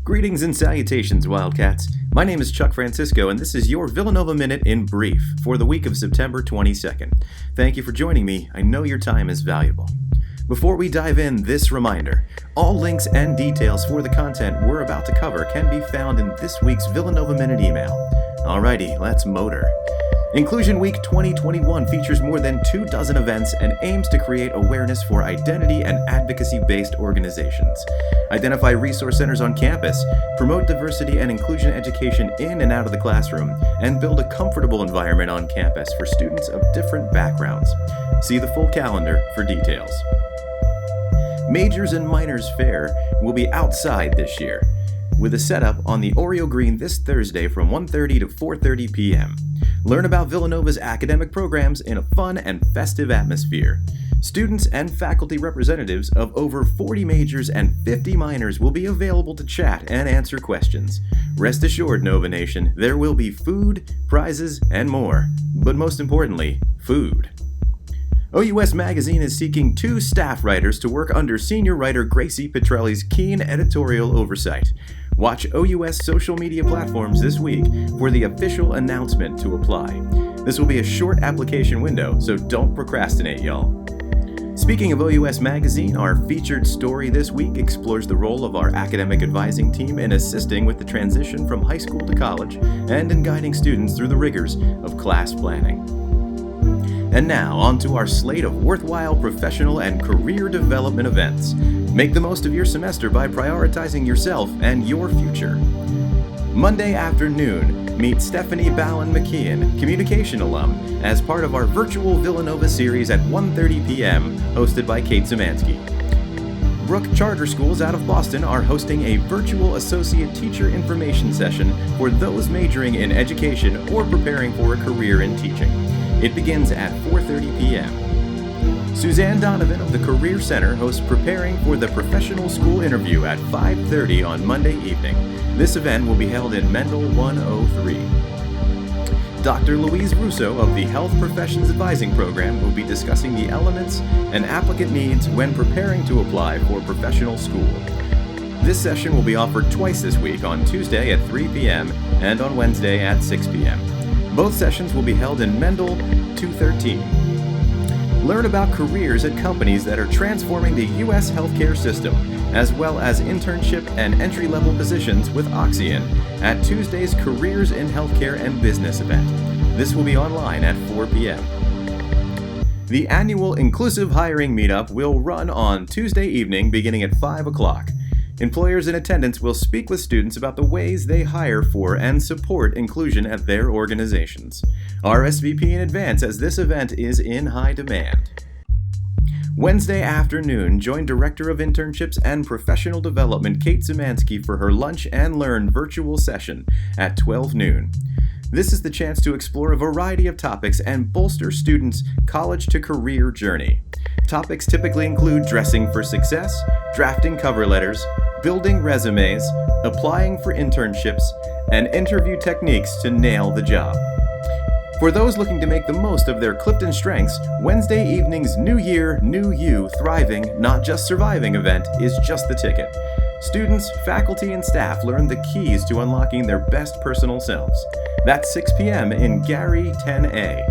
Greetings and salutations, Wildcats. My name is Chuck Francisco, and this is your Villanova Minute in Brief for the week of September 22nd. Thank you for joining me. I know your time is valuable. Before we dive in, this reminder. All links and details for the content we're about to cover can be found in this week's Villanova Minute email. Alrighty, let's motor. Inclusion Week 2021 features more than 24 events and aims to create awareness for identity and advocacy-based organizations, identify resource centers on campus, promote diversity and inclusion education in and out of the classroom, and build a comfortable environment on campus for students of different backgrounds. See the full calendar for details. Majors and Minors Fair will be outside this year, with a setup on the Oreo Green this Thursday from 1:30 to 4:30 p.m. Learn about Villanova's academic programs in a fun and festive atmosphere. Students and faculty representatives of over 40 majors and 50 minors will be available to chat and answer questions. Rest assured, Nova Nation, there will be food, prizes, and more. But most importantly, food. OUS Magazine is seeking 2 staff writers to work under senior writer Gracie Petrelli's keen editorial oversight. Watch OUS social media platforms this week for the official announcement to apply. This will be a short application window, so don't procrastinate, y'all. Speaking of OUS Magazine, our featured story this week explores the role of our academic advising team in assisting with the transition from high school to college and in guiding students through the rigors of class planning. And now, on to our slate of worthwhile professional and career development events. Make the most of your semester by prioritizing yourself and your future. Monday afternoon, meet Stephanie Ballin McKeon, communication alum, as part of our virtual Villanova series at 1:30 p.m., hosted by Kate Zemansky. Brook Charter Schools out of Boston are hosting a virtual associate teacher information session for those majoring in education or preparing for a career in teaching. It begins at 4:30 p.m. Suzanne Donovan of the Career Center hosts Preparing for the Professional School Interview at 5:30 on Monday evening. This event will be held in Mendel 103. Dr. Louise Russo of the Health Professions Advising Program will be discussing the elements and applicant needs when preparing to apply for professional school. This session will be offered twice this week, on Tuesday at 3 p.m. and on Wednesday at 6 p.m. Both sessions will be held in Mendel 213. Learn about careers at companies that are transforming the U.S. healthcare system, as well as internship and entry-level positions with Oxyon at Tuesday's Careers in Healthcare and Business event. This will be online at 4 p.m. The annual Inclusive Hiring Meetup will run on Tuesday evening beginning at 5 o'clock. Employers in attendance will speak with students about the ways they hire for and support inclusion at their organizations. RSVP in advance, as this event is in high demand. Wednesday afternoon, join Director of Internships and Professional Development Kate Zemansky for her Lunch and Learn virtual session at 12 noon. This is the chance to explore a variety of topics and bolster students' college-to-career journey. Topics typically include dressing for success, drafting cover letters, building resumes, applying for internships, and interview techniques to nail the job. For those looking to make the most of their Clifton strengths, Wednesday evening's New Year, New You Thriving, Not Just Surviving event is just the ticket. Students, faculty, and staff learn the keys to unlocking their best personal selves. That's 6 p.m. in Gary 10A.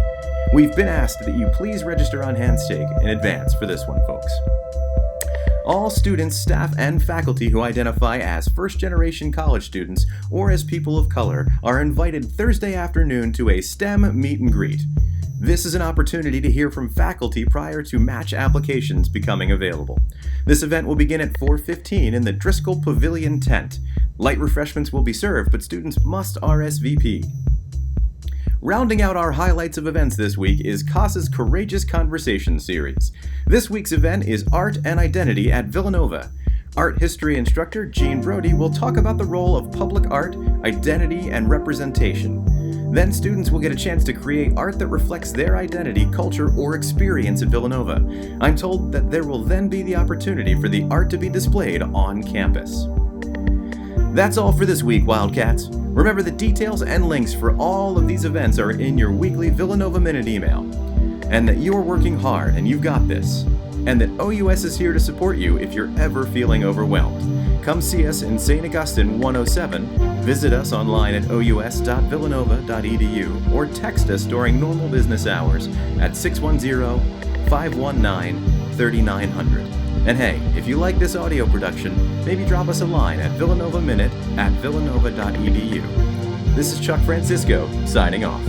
We've been asked that you please register on Handshake in advance for this one, folks. All students, staff, and faculty who identify as first-generation college students or as people of color are invited Thursday afternoon to a STEM meet and greet. This is an opportunity to hear from faculty prior to match applications becoming available. This event will begin at 4:15 in the Driscoll Pavilion tent. Light refreshments will be served, but students must RSVP. Rounding out our highlights of events this week is CASA's Courageous Conversation series. This week's event is Art and Identity at Villanova. Art history instructor Jean Brody will talk about the role of public art, identity, and representation. Then students will get a chance to create art that reflects their identity, culture, or experience at Villanova. I'm told that there will then be the opportunity for the art to be displayed on campus. That's all for this week, Wildcats. Remember, the details and links for all of these events are in your weekly Villanova Minute email, and that you're working hard and you've got this. and that OUS is here to support you if you're ever feeling overwhelmed. Come see us in St. Augustine 107, visit us online at ous.villanova.edu, or text us during normal business hours at 610-519-3900. And hey, if you like this audio production, maybe drop us a line at villanovaminute@villanova.edu. This is Chuck Francisco, signing off.